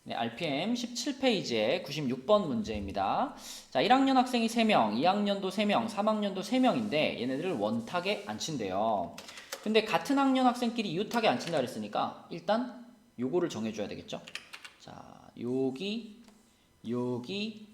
네, RPM 17페이지에 96번 문제입니다. 자, 1학년 학생이 3명, 2학년도 3명, 3학년도 3명인데 얘네들을 원탁에 앉힌대요. 근데 같은 학년 학생끼리 이웃탁에 앉힌다 그랬으니까 일단 요거를 정해줘야 되겠죠. 자, 여기, 여기,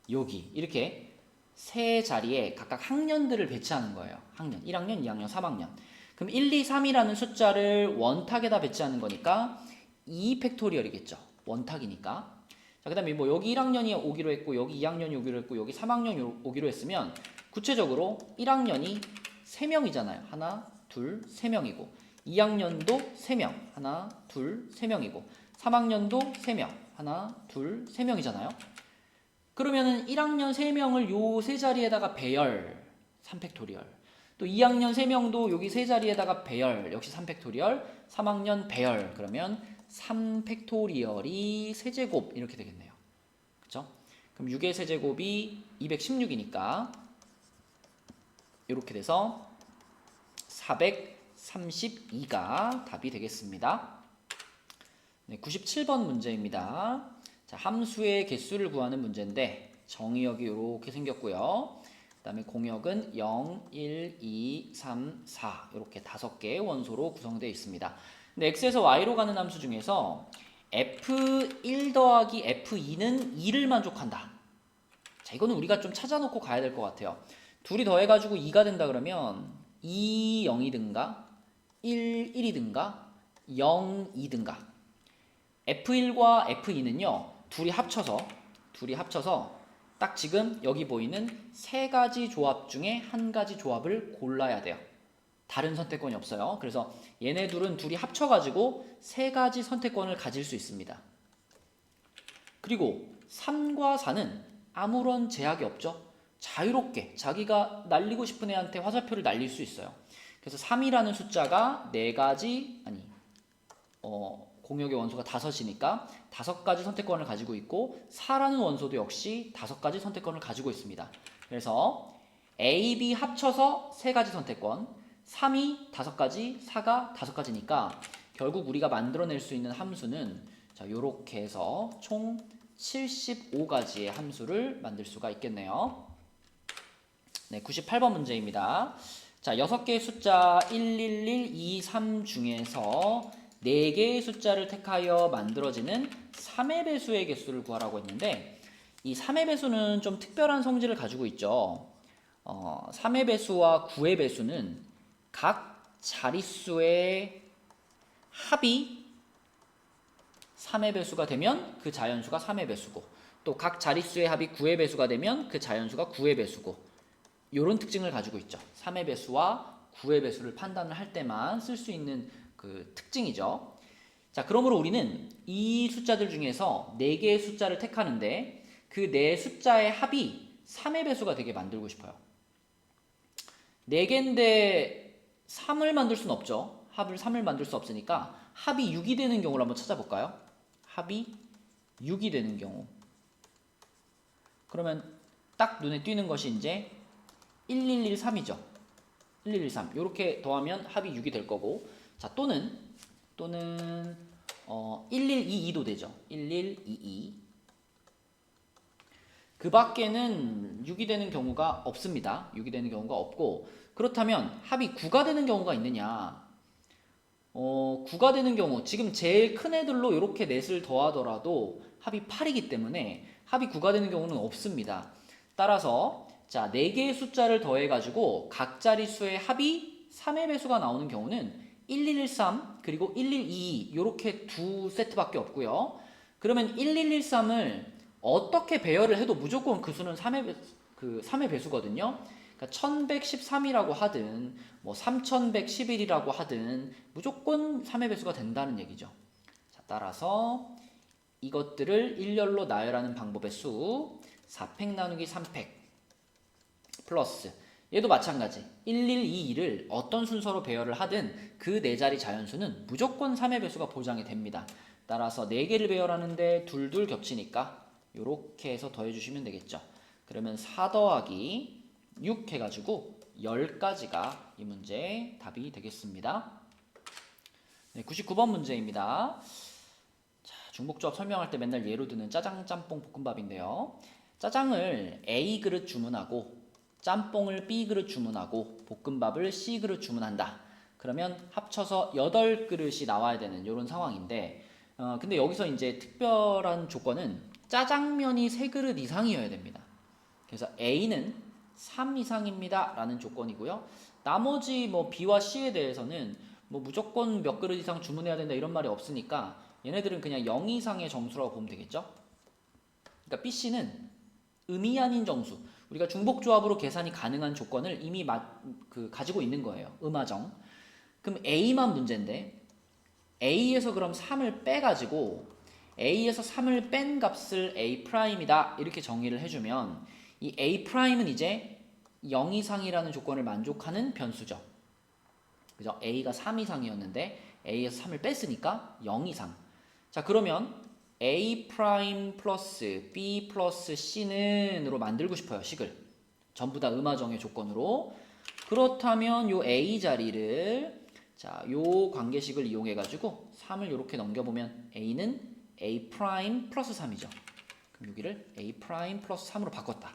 여기 이렇게 세 자리에 각각 학년들을 배치하는 거예요. 학년, 1학년, 2학년, 3학년. 그럼 1, 2, 3이라는 숫자를 원탁에다 배치하는 거니까 2팩토리얼이겠죠. 원탁이니까. 자, 그 다음에 뭐 여기 1학년이 오기로 했고 여기 2학년이 오기로 했고 여기 3학년이 오기로 했으면 구체적으로 1학년이 3명이잖아요. 하나, 둘, 3명이고 2학년도 3명. 하나, 둘, 3명이고 3학년도 3명. 하나, 둘, 3명이잖아요. 그러면은 1학년 3명을 요 세 자리에다가 배열 3팩토리얼. 또 2학년 3명도 여기 세 자리에다가 배열 역시 3팩토리얼. 3학년 배열 그러면 3팩토리얼이 세제곱 이렇게 되겠네요. 그쵸? 그럼 6의 세제곱이 216이니까 이렇게 돼서 432가 답이 되겠습니다. 네, 97번 문제입니다. 자, 함수의 개수를 구하는 문제인데 정의역이 이렇게 생겼고요. 그 다음에 공역은 0, 1, 2, 3, 4 이렇게 5개의 원소로 구성되어 있습니다. 근데 x에서 y로 가는 함수 중에서 f1 더하기 f2는 2를 만족한다. 자, 이거는 우리가 좀 찾아놓고 가야 될 것 같아요. 둘이 더해가지고 2가 된다 그러면 2, 0이든가 1, 1이든가 0, 2든가 F1과 F2는요 둘이 합쳐서 딱 지금 여기 보이는 세 가지 조합 중에 한 가지 조합을 골라야 돼요. 다른 선택권이 없어요. 그래서 얘네 둘이 합쳐가지고 세 가지 선택권을 가질 수 있습니다. 그리고 3과 4는 아무런 제약이 없죠. 자유롭게 자기가 날리고 싶은 애한테 화살표를 날릴 수 있어요. 그래서 3이라는 숫자가 네 가지 공역의 원소가 5이니까 5가지 선택권을 가지고 있고 4라는 원소도 역시 5가지 선택권을 가지고 있습니다. 그래서 A, B 합쳐서 3가지 선택권, 3이 5가지, 4가 5가지니까 결국 우리가 만들어낼 수 있는 함수는 자, 요렇게 해서 총 75가지의 함수를 만들 수가 있겠네요. 네, 98번 문제입니다. 자, 6개의 숫자 111, 2, 3 중에서 4개의 숫자를 택하여 만들어지는 3의 배수의 개수를 구하라고 했는데 이 3의 배수는 좀 특별한 성질을 가지고 있죠. 3의 배수와 9의 배수는 각 자릿수의 합이 3의 배수가 되면 그 자연수가 3의 배수고 또 각 자릿수의 합이 9의 배수가 되면 그 자연수가 9의 배수고 이런 특징을 가지고 있죠. 3의 배수와 9의 배수를 판단을 할 때만 쓸 수 있는 그 특징이죠. 자, 그러므로 우리는 이 숫자들 중에서 4개의 숫자를 택하는데 그 4숫자의 합이 3의 배수가 되게 만들고 싶어요. 4개인데 3을 만들 수는 없죠. 합을 3을 만들 수 없으니까 합이 6이 되는 경우를 한번 찾아볼까요? 합이 6이 되는 경우. 그러면 딱 눈에 띄는 것이 이제 1113이죠. 1113. 이렇게 더하면 합이 6이 될 거고. 자, 또는 1122도 되죠. 1122. 그 밖에는 6이 되는 경우가 없습니다. 6이 되는 경우가 없고 그렇다면 합이 9가 되는 경우가 있느냐? 9가 되는 경우 지금 제일 큰 애들로 이렇게 넷을 더하더라도 합이 8이기 때문에 합이 9가 되는 경우는 없습니다. 따라서 자, 4개의 숫자를 더해가지고 각 자릿수의 합이 3의 배수가 나오는 경우는 1113 그리고 1122 이렇게 두 세트밖에 없고요. 그러면 1113을 어떻게 배열을 해도 무조건 그 수는 3의 배수거든요. 그러니까 1113이라고 하든 뭐 3111이라고 하든 무조건 3의 배수가 된다는 얘기죠. 자, 따라서 이것들을 일렬로 나열하는 방법의 수 4팩 나누기 3팩 플러스 얘도 마찬가지 1122를 어떤 순서로 배열을 하든 그 네 자리 자연수는 무조건 3의 배수가 보장이 됩니다. 따라서 4개를 배열하는데 둘둘 겹치니까 이렇게 해서 더해주시면 되겠죠. 그러면 4 더하기 6 해가지고 10가지가 이 문제의 답이 되겠습니다. 네, 99번 문제입니다. 자, 중복조합 설명할 때 맨날 예로 드는 짜장, 짬뽕, 볶음밥인데요. 짜장을 A 그릇 주문하고 짬뽕을 B 그릇 주문하고 볶음밥을 C 그릇 주문한다. 그러면 합쳐서 8그릇이 나와야 되는 이런 상황인데 근데 여기서 이제 특별한 조건은 짜장면이 3그릇 이상이어야 됩니다. 그래서 A는 3 이상입니다 라는 조건이고요. 나머지 뭐 B와 C에 대해서는 뭐 무조건 몇 그릇 이상 주문해야 된다 이런 말이 없으니까 얘네들은 그냥 0 이상의 정수라고 보면 되겠죠. 그러니까 B, C는 음이 아닌 정수, 우리가 중복조합으로 계산이 가능한 조건을 이미 가지고 있는 거예요. 음하정. 그럼 A만 문제인데 A에서 그럼 3을 빼가지고 A에서 3을 뺀 값을 A'이다 이렇게 정의를 해주면 이 A'은 이제 0 이상이라는 조건을 만족하는 변수죠. 그죠? A가 3 이상이었는데 A에서 3을 뺐으니까 0 이상. 자, 그러면 A' 플러스 B 플러스 C는으로 만들고 싶어요. 식을. 전부 다 음하정의 조건으로. 그렇다면 요 A 자리를 자, 요 관계식을 이용해 가지고 3을 이렇게 넘겨보면 A는 A' 플러스 3이죠. 그럼 여기를 A' 플러스 3으로 바꿨다.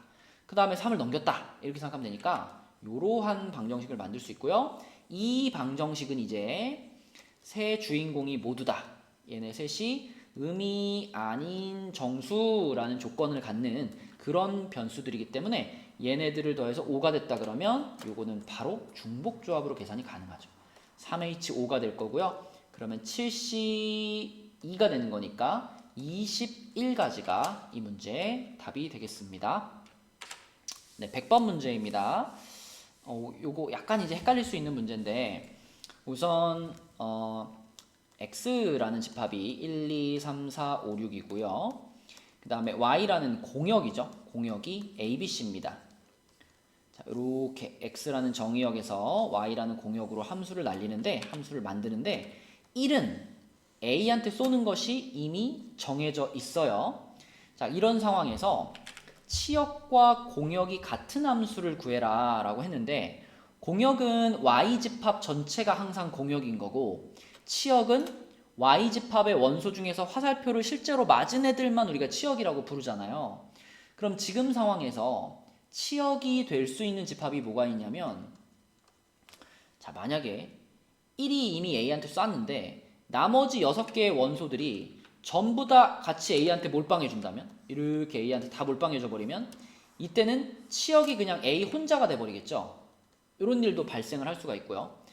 그 다음에 3을 넘겼다. 이렇게 생각하면 되니까 이러한 방정식을 만들 수 있고요. 이 방정식은 이제 세 주인공이 모두다. 얘네 셋이 음이 아닌 정수라는 조건을 갖는 그런 변수들이기 때문에 얘네들을 더해서 5가 됐다 그러면 요거는 바로 중복조합으로 계산이 가능하죠. 3H5가 될 거고요. 그러면 7C2가 되는 거니까 21가지가 이 문제의 답이 되겠습니다. 네, 100번 문제입니다. 요거 약간 이제 헷갈릴 수 있는 문제인데 우선 X라는 집합이 1, 2, 3, 4, 5, 6이고요. 그 다음에 Y라는 공역이죠. 공역이 ABC입니다. 자, 이렇게 X라는 정의역에서 Y라는 공역으로 함수를 만드는데 1은 A한테 쏘는 것이 이미 정해져 있어요. 자, 이런 상황에서 치역과 공역이 같은 함수를 구해라 라고 했는데 공역은 Y집합 전체가 항상 공역인 거고 치역은 Y집합의 원소 중에서 화살표를 실제로 맞은 애들만 우리가 치역이라고 부르잖아요. 그럼 지금 상황에서 치역이 될 수 있는 집합이 뭐가 있냐면 자, 만약에 1이 이미 A한테 쐈는데 나머지 6개의 원소들이 전부 다 같이 A한테 몰빵해 준다면 이렇게 A한테 다 몰빵해 줘 버리면 이때는 치역이 그냥 A 혼자가 돼 버리겠죠. 이런 일도 발생을 할 수가 있고요.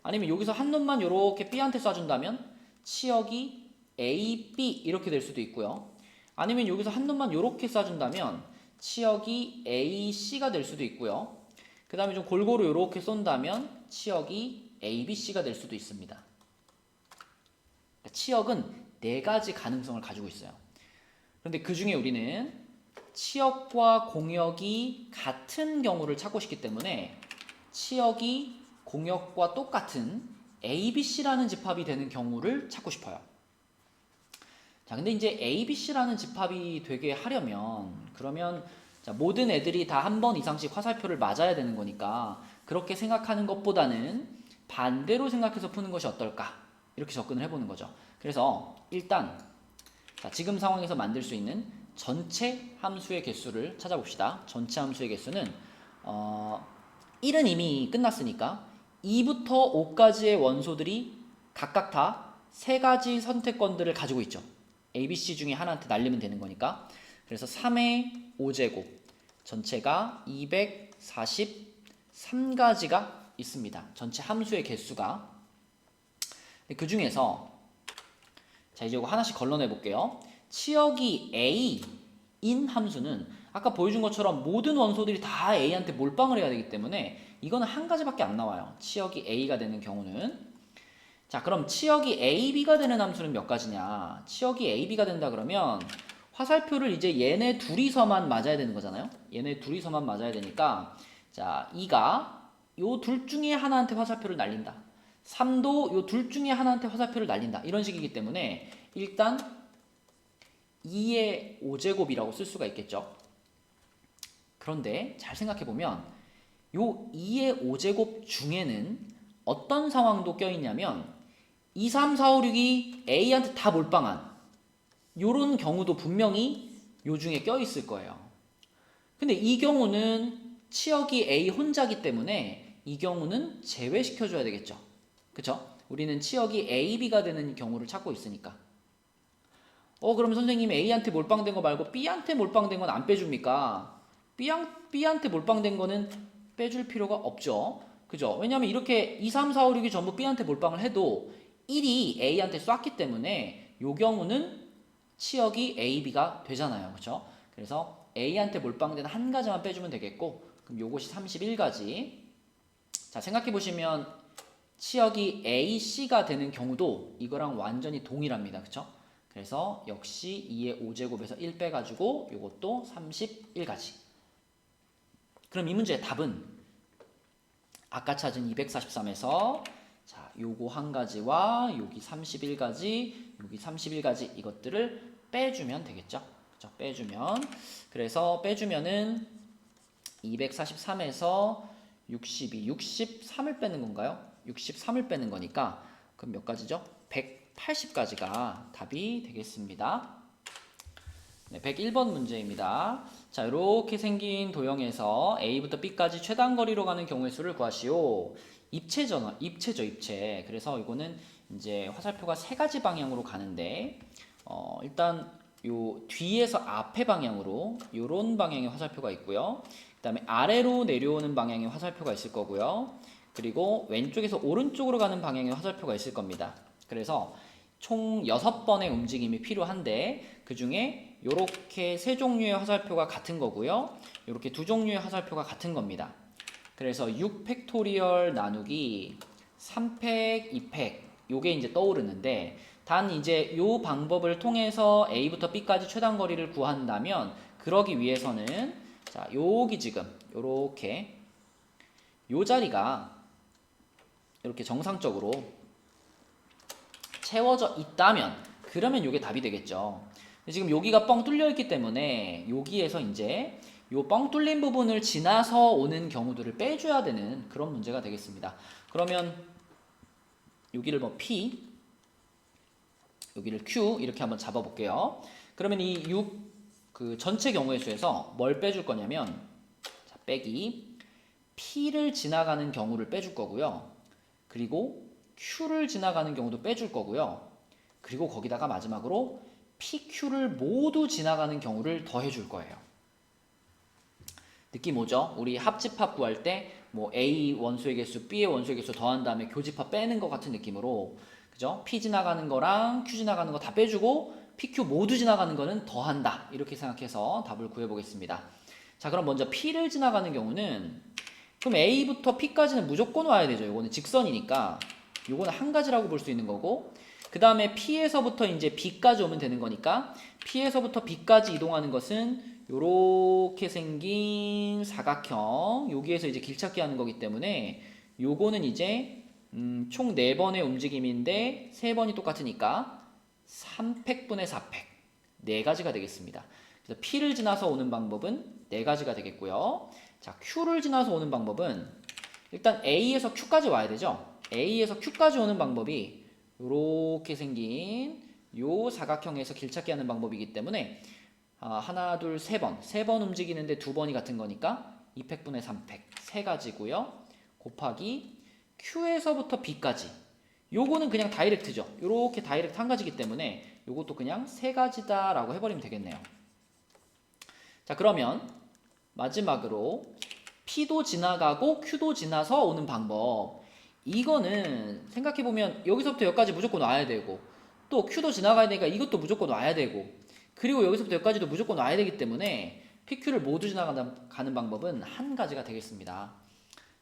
아니면 여기서 한 놈만 이렇게 B한테 쏴준다면 치역이 A, B 이렇게 될 수도 있고요. 아니면 여기서 한 놈만 이렇게 쏴준다면 치역이 A, C가 될 수도 있고요. 그 다음에 좀 골고루 이렇게 쏜다면 치역이 A, B, C가 될 수도 있습니다. 치역은 4가지 가능성을 가지고 있어요. 그런데 그 중에 우리는 치역과 공역이 같은 경우를 찾고 싶기 때문에 치역이 공역과 똑같은 ABC라는 집합이 되는 경우를 찾고 싶어요. 자, 근데 이제 ABC라는 집합이 되게 하려면 그러면 자, 모든 애들이 다 한 번 이상씩 화살표를 맞아야 되는 거니까 그렇게 생각하는 것보다는 반대로 생각해서 푸는 것이 어떨까? 이렇게 접근을 해보는 거죠. 그래서 일단 자, 지금 상황에서 만들 수 있는 전체 함수의 개수를 찾아봅시다. 전체 함수의 개수는 1은 이미 끝났으니까 2부터 5까지의 원소들이 각각 다 3가지 선택권들을 가지고 있죠. A, B, C 중에 하나한테 날리면 되는 거니까. 그래서 3의 5제곱 전체가 243가지가 있습니다. 전체 함수의 개수가. 그 중에서 자, 이제 이거 하나씩 걸러내 볼게요. 치역이 A인 함수는 아까 보여준 것처럼 모든 원소들이 다 A한테 몰빵을 해야 되기 때문에 이거는 한 가지밖에 안 나와요. 치역이 A가 되는 경우는. 자, 그럼 치역이 AB가 되는 함수는 몇 가지냐? 치역이 AB가 된다 그러면 화살표를 이제 얘네 둘이서만 맞아야 되는 거잖아요. 얘네 둘이서만 맞아야 되니까 자, 2가 요 둘 중에 하나한테 화살표를 날린다. 3도 요 둘 중에 하나한테 화살표를 날린다. 이런 식이기 때문에 일단 2의 5제곱이라고 쓸 수가 있겠죠. 그런데 잘 생각해보면 요 2의 5제곱 중에는 어떤 상황도 껴있냐면 2, 3, 4, 5, 6이 A한테 다 몰빵한 요런 경우도 분명히 요 중에 껴 있을 거예요. 근데 이 경우는 치역이 A 혼자기 때문에 이 경우는 제외시켜 줘야 되겠죠. 그쵸? 우리는 치역이 A, B가 되는 경우를 찾고 있으니까. 그럼 선생님 A한테 몰빵된 거 말고 B한테 몰빵된 건 안 빼줍니까? B한테 몰빵된 거는 빼줄 필요가 없죠. 그죠? 왜냐면 이렇게 2, 3, 4, 5, 6이 전부 B한테 몰빵을 해도 1이 A한테 쐈기 때문에 요 경우는 치역이 A, B가 되잖아요. 그죠? 그래서 A한테 몰빵된 한 가지만 빼주면 되겠고, 그럼 요것이 31가지. 자, 생각해보시면 치역이 A, C가 되는 경우도 이거랑 완전히 동일합니다. 그쵸? 그래서 역시 2의 5제곱에서 1 빼가지고 요것도 31가지. 그럼 이 문제의 답은 아까 찾은 243에서 자, 요거 한 가지와 여기 31가지, 여기 31가지 이것들을 빼주면 되겠죠? 그죠? 빼주면. 그래서 빼주면은 243에서 63을 빼는 건가요? 63을 빼는 거니까 그럼 몇 가지죠? 180가지가 답이 되겠습니다. 네, 101번 문제입니다. 자, 이렇게 생긴 도형에서 A부터 B까지 최단 거리로 가는 경우의 수를 구하시오. 입체죠, 입체. 그래서 이거는 이제 화살표가 세 가지 방향으로 가는데, 일단 요 뒤에서 앞에 방향으로 요런 방향의 화살표가 있고요. 그 다음에 아래로 내려오는 방향의 화살표가 있을 거고요. 그리고 왼쪽에서 오른쪽으로 가는 방향의 화살표가 있을 겁니다. 그래서 총 6번의 움직임이 필요한데 그 중에 이렇게 세 종류의 화살표가 같은 거고요. 이렇게 두 종류의 화살표가 같은 겁니다. 그래서 6팩토리얼 나누기 3팩, 2팩 요게 이제 떠오르는데 단 이제 요 방법을 통해서 A부터 B까지 최단 거리를 구한다면 그러기 위해서는 자, 여기 지금 요렇게 요 자리가 이렇게 정상적으로 채워져 있다면 그러면 요게 답이 되겠죠. 지금 여기가 뻥 뚫려 있기 때문에 여기에서 이제 요 뻥 뚫린 부분을 지나서 오는 경우들을 빼줘야 되는 그런 문제가 되겠습니다. 그러면 여기를 뭐 P, 여기를 Q 이렇게 한번 잡아볼게요. 그러면 이 6 그 전체 경우의 수에서 뭘 빼줄 거냐면 자, 빼기 P를 지나가는 경우를 빼줄 거고요. 그리고 Q를 지나가는 경우도 빼줄 거고요. 그리고 거기다가 마지막으로 PQ를 모두 지나가는 경우를 더해줄 거예요. 느낌 오죠? 우리 합집합 구할 때 뭐 A 원소의 개수, B의 원소의 개수 더한 다음에 교집합 빼는 것 같은 느낌으로 그죠? P 지나가는 거랑 Q 지나가는 거 다 빼주고 PQ 모두 지나가는 거는 더한다. 이렇게 생각해서 답을 구해보겠습니다. 자, 그럼 먼저 P를 지나가는 경우는 그럼 A부터 P까지는 무조건 와야 되죠. 이거는 직선이니까 이거는 한 가지라고 볼 수 있는 거고 그 다음에 P에서부터 이제 B까지 오면 되는 거니까 P에서부터 B까지 이동하는 것은 요렇게 생긴 사각형 여기에서 이제 길찾기 하는 거기 때문에 요거는 이제 총 4번의 움직임인데 3번이 똑같으니까 3팩분의 4팩 4가지가 되겠습니다. 그래서 P를 지나서 오는 방법은 4가지가 되겠고요. 자, Q를 지나서 오는 방법은 일단 A에서 Q까지 와야 되죠. A에서 Q까지 오는 방법이 요렇게 생긴 요 사각형에서 길찾기 하는 방법이기 때문에 하나, 둘, 세 번 움직이는데 2번이 같은 거니까 2팩분의 3팩 3가지고요. 곱하기 Q에서부터 B까지 요거는 그냥 다이렉트죠. 요렇게 다이렉트 한 가지이기 때문에 요것도 그냥 3가지다 라고 해버리면 되겠네요. 자, 그러면 마지막으로 P도 지나가고 Q도 지나서 오는 방법 이거는 생각해보면 여기서부터 여기까지 무조건 와야 되고 또 Q도 지나가야 되니까 이것도 무조건 와야 되고 그리고 여기서부터 여기까지도 무조건 와야 되기 때문에 PQ를 모두 지나가는 방법은 한 가지가 되겠습니다.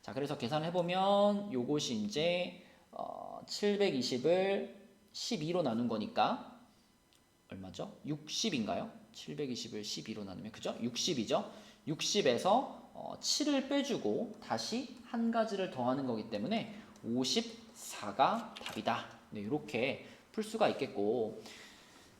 자, 그래서 계산을 해보면 요것이 이제 720을 12로 나눈 거니까 얼마죠? 60인가요? 720을 12로 나누면 그죠? 60이죠? 60에서 7을 빼주고 다시 한 가지를 더하는 거기 때문에 54가 답이다. 네, 이렇게 풀 수가 있겠고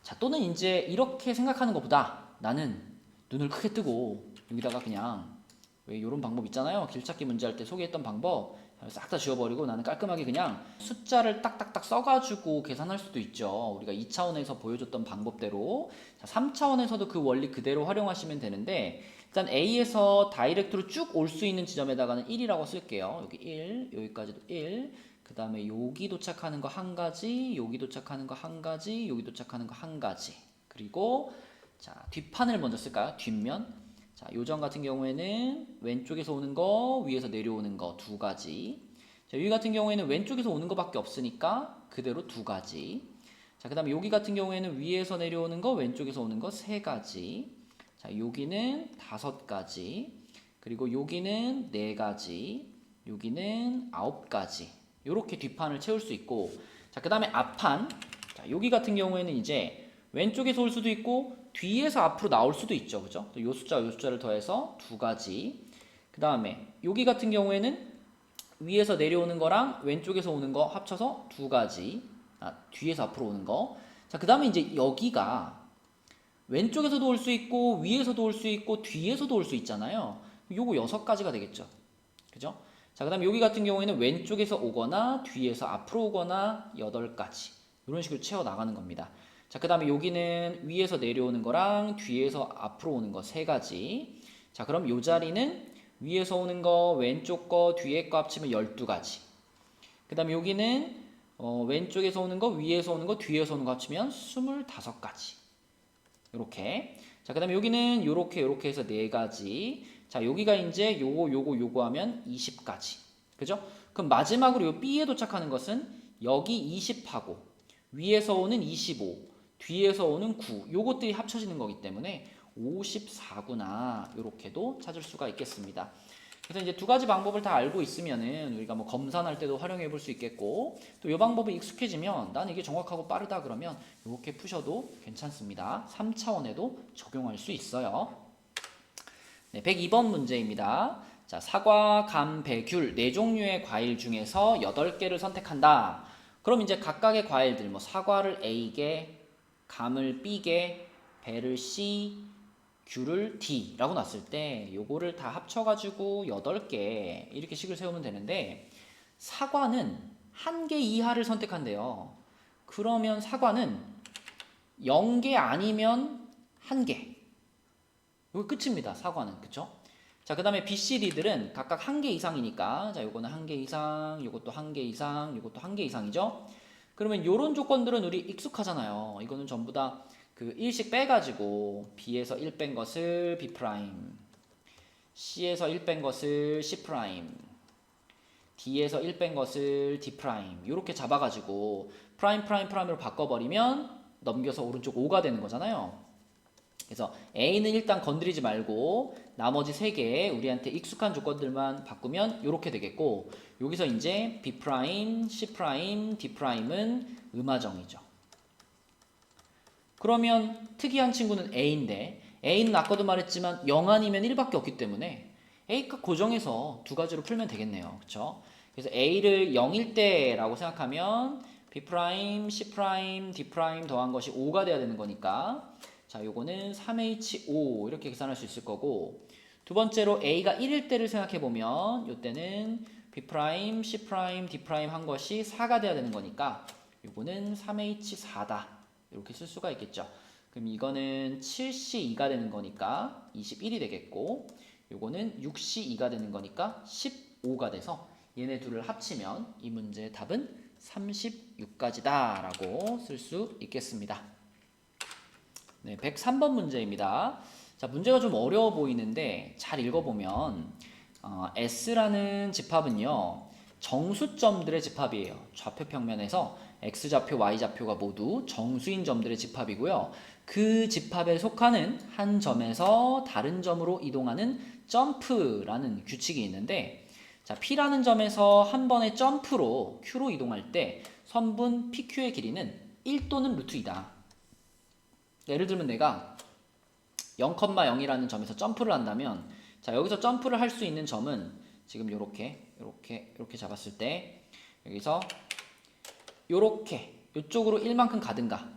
자, 또는 이제 이렇게 생각하는 것보다 나는 눈을 크게 뜨고 여기다가 그냥 왜 이런 방법 있잖아요. 길찾기 문제 할 때 소개했던 방법 싹 다 지워버리고 나는 깔끔하게 그냥 숫자를 딱딱딱 써가지고 계산할 수도 있죠. 우리가 2차원에서 보여줬던 방법대로. 자, 3차원에서도 그 원리 그대로 활용하시면 되는데, 일단 A에서 다이렉트로 쭉 올 수 있는 지점에다가는 1이라고 쓸게요. 여기 1, 여기까지도 1. 그 다음에 여기 도착하는 거 한 가지, 여기 도착하는 거 한 가지, 여기 도착하는 거 한 가지. 그리고 자, 뒷판을 먼저 쓸까요? 뒷면. 자, 요점 같은 경우에는 왼쪽에서 오는 거, 위에서 내려오는 거 두 가지. 자, 여기 같은 경우에는 왼쪽에서 오는 거밖에 없으니까 그대로 두 가지. 자, 그 다음에 여기 같은 경우에는 위에서 내려오는 거, 왼쪽에서 오는 거 세 가지. 자, 여기는 다섯 가지. 그리고 여기는 네 가지. 여기는 아홉 가지. 요렇게 뒷판을 채울 수 있고, 자, 그 다음에 앞판. 자, 여기 같은 경우에는 이제 왼쪽에서 올 수도 있고 뒤에서 앞으로 나올 수도 있죠. 그죠? 요 숫자와 요 숫자를 더해서 두 가지. 그 다음에 여기 같은 경우에는 위에서 내려오는 거랑 왼쪽에서 오는 거 합쳐서 두 가지. 뒤에서 앞으로 오는 거. 자, 그 다음에 이제 여기가 왼쪽에서도 올 수 있고 위에서도 올 수 있고 뒤에서도 올 수 있잖아요. 요거 여섯 가지가 되겠죠. 그죠? 자, 그 다음에 여기 같은 경우에는 왼쪽에서 오거나 뒤에서 앞으로 오거나 여덟 가지. 이런 식으로 채워 나가는 겁니다. 자, 그 다음에 여기는 위에서 내려오는 거랑 뒤에서 앞으로 오는 거 세 가지. 자, 그럼 요 자리는 위에서 오는 거, 왼쪽 거, 뒤에 거 합치면 12가지. 그 다음에 여기는 왼쪽에서 오는 거, 위에서 오는 거, 뒤에서 오는 거 합치면 25가지. 요렇게. 자, 그 다음에 여기는 요렇게 해서 4가지. 자, 여기가 이제 요거 하면 20가지. 그죠? 그럼 마지막으로 요 B에 도착하는 것은 여기 20하고 위에서 오는 25, 뒤에서 오는 9, 요것들이 합쳐지는 거기 때문에 54구나. 요렇게도 찾을 수가 있겠습니다. 그래서 이제 두 가지 방법을 다 알고 있으면은 우리가 뭐 검산할 때도 활용해 볼 수 있겠고, 또 이 방법이 익숙해지면 나는 이게 정확하고 빠르다 그러면 이렇게 푸셔도 괜찮습니다. 3차원에도 적용할 수 있어요. 네, 102번 문제입니다. 자, 사과, 감, 배, 귤 4종류의 과일 중에서 8개를 선택한다. 그럼 이제 각각의 과일들, 뭐 사과를 A개, 감을 B개, 배를 C, 귤을 D라고 놨을 때 요거를 다 합쳐가지고 8개 이렇게 식을 세우면 되는데, 사과는 1개 이하를 선택한대요. 그러면 사과는 0개 아니면 1개. 이거 끝입니다. 사과는. 그쵸? 자, 그 다음에 B, C, D들은 각각 1개 이상이니까, 자, 요거는 1개 이상, 요것도 1개 이상, 요것도 1개 이상이죠? 그러면 요런 조건들은 우리 익숙하잖아요. 이거는 전부 다 그 1씩 빼가지고 B에서 1 뺀 것을 B', C에서 1 뺀 것을 C', D에서 1 뺀 것을 D', 요렇게 잡아가지고 프라임으로 바꿔버리면 넘겨서 오른쪽 5가 되는 거잖아요. 그래서 A는 일단 건드리지 말고 나머지 3개 우리한테 익숙한 조건들만 바꾸면 이렇게 되겠고, 여기서 이제 B', C', D'은 음하정이죠. 그러면 특이한 친구는 A인데, A는 아까도 말했지만 0 아니면 1밖에 없기 때문에 A값 고정해서 두 가지로 풀면 되겠네요. 그쵸? 그래서 A를 0일 때라고 생각하면 B', C', D' 더한 것이 5가 돼야 되는 거니까, 자, 요거는 3H5 이렇게 계산할 수 있을 거고, 두 번째로 A가 1일 때를 생각해 보면 요때는 B', C', D' 한 것이 4가 돼야 되는 거니까 요거는 3H4다. 이렇게 쓸 수가 있겠죠. 그럼 이거는 7C2가 되는 거니까 21이 되겠고, 요거는 6C2가 되는 거니까 15가 돼서 얘네 둘을 합치면 이 문제의 답은 36가지다 라고 쓸 수 있겠습니다. 네, 103번 문제입니다. 자, 문제가 좀 어려워 보이는데 잘 읽어보면 S라는 집합은요, 정수점들의 집합이에요. 좌표 평면에서 X좌표, Y좌표가 모두 정수인 점들의 집합이고요. 그 집합에 속하는 한 점에서 다른 점으로 이동하는 점프라는 규칙이 있는데, 자, P라는 점에서 한 번의 점프로 Q로 이동할 때 선분 PQ의 길이는 1 또는 루트 2다. 예를 들면 내가 0,0이라는 점에서 점프를 한다면, 자, 여기서 점프를 할 수 있는 점은 지금 이렇게 잡았을 때 여기서 요렇게 요쪽으로 1만큼 가든가,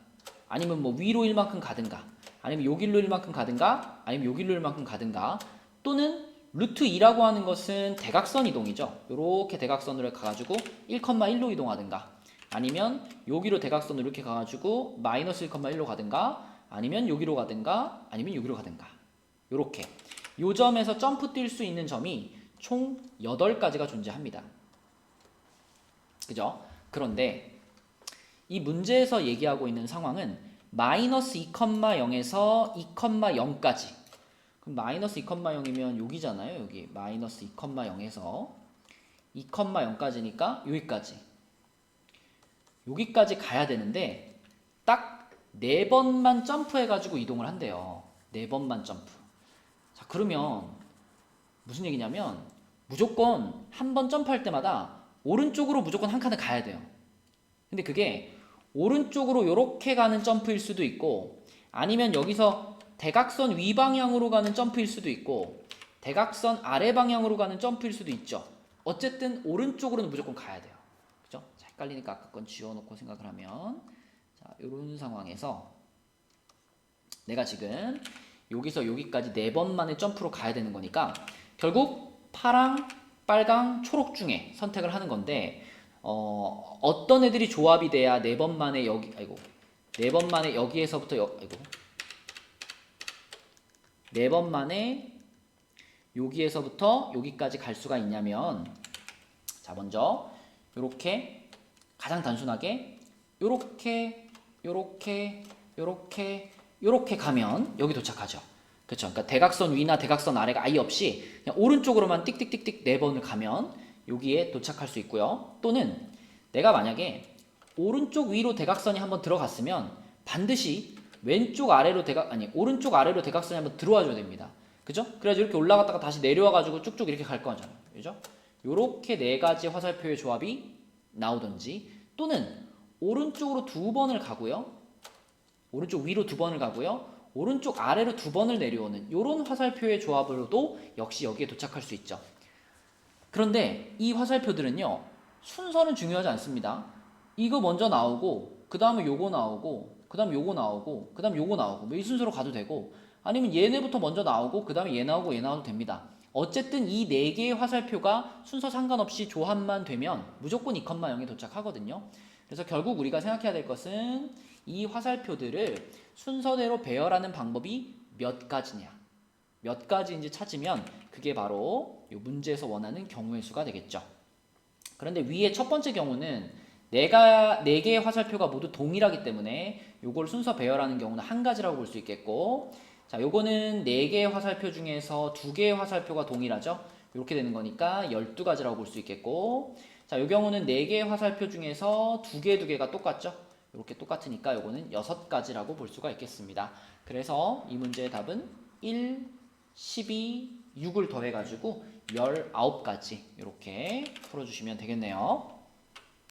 아니면 뭐 위로 1만큼 가든가, 아니면 요 길로 1만큼 가든가, 아니면 요 길로 1만큼 가든가, 또는 루트 2라고 하는 것은 대각선 이동이죠. 이렇게 대각선으로 가가지고 1,1로 이동하든가, 아니면 여기로 대각선으로 이렇게 가가지고 마이너스 1,1로 가든가, 아니면 여기로 가든가, 아니면 여기로 가든가. 요렇게 요 점에서 점프 뛸 수 있는 점이 총 8가지가 존재합니다. 그죠? 그런데 이 문제에서 얘기하고 있는 상황은 마이너스 2,0에서 2,0까지. 그럼 마이너스 2,0이면 여기잖아요. 여기 마이너스 2,0에서 2,0까지니까 여기까지. 여기까지 가야 되는데 딱 4번만 점프해가지고 이동을 한대요. 4번만 점프. 자, 그러면 무슨 얘기냐면 무조건 한 번 점프할 때마다 오른쪽으로 무조건 한 칸을 가야 돼요. 근데 그게 오른쪽으로 이렇게 가는 점프일 수도 있고, 아니면 여기서 대각선 위 방향으로 가는 점프일 수도 있고, 대각선 아래 방향으로 가는 점프일 수도 있죠. 어쨌든 오른쪽으로는 무조건 가야 돼요. 그죠? 자, 헷갈리니까 아까 건 지워놓고 생각을 하면, 자, 이런 상황에서 내가 지금 여기서 여기까지 4번만의 점프로 가야 되는 거니까 결국 파랑, 빨강, 초록 중에 선택을 하는 건데, 어떤 애들이 조합이 돼야 4번만에 여기, 아이고, 4번만에 여기에서부터 아이고, 4번만에 여기에서부터 여기까지 갈 수가 있냐면, 자, 먼저 요렇게 가장 단순하게 요렇게 요렇게 요렇게 요렇게 가면 여기 도착하죠. 그렇죠? 그러니까 대각선 위나 대각선 아래가 아예 없이 그냥 오른쪽으로만 띡띡띡띡 4번을 가면 여기에 도착할 수 있고요. 또는 내가 만약에 오른쪽 위로 대각선이 한번 들어갔으면 반드시 왼쪽 아래로 오른쪽 아래로 대각선이 한번 들어와 줘야 됩니다. 그죠? 그래야지 이렇게 올라갔다가 다시 내려와 가지고 쭉쭉 이렇게 갈 거잖아요. 그죠? 요렇게 4가지 화살표의 조합이 나오든지, 또는 오른쪽으로 2번을 가고요. 오른쪽 위로 2번을 가고요. 오른쪽 아래로 2번을 내려오는 이런 화살표의 조합으로도 역시 여기에 도착할 수 있죠. 그런데 이 화살표들은요, 순서는 중요하지 않습니다. 이거 먼저 나오고 그 다음에 요거 나오고 그 다음 요거 나오고 그 다음 요거 나오고 뭐 이 순서로 가도 되고, 아니면 얘네부터 먼저 나오고 그 다음에 얘 나오고 얘 나와도 됩니다. 어쨌든 이 4개의 화살표가 순서 상관없이 조합만 되면 무조건 2,0에 도착하거든요. 그래서 결국 우리가 생각해야 될 것은 이 화살표들을 순서대로 배열하는 방법이 몇 가지냐, 몇 가지인지 찾으면 그게 바로 이 문제에서 원하는 경우의 수가 되겠죠. 그런데 위에 첫 번째 경우는 내가 4개의 화살표가 모두 동일하기 때문에 이걸 순서 배열하는 경우는 한 가지라고 볼 수 있겠고, 자, 요거는 4개의 화살표 중에서 2개의 화살표가 동일하죠. 이렇게 되는 거니까 12가지라고 볼 수 있겠고, 자, 요 경우는 4개의 화살표 중에서 2개가 똑같죠. 이렇게 똑같으니까 요거는 6가지라고 볼 수가 있겠습니다. 그래서 이 문제의 답은 1, 12, 6을 더해가지고 19가지 이렇게 풀어주시면 되겠네요.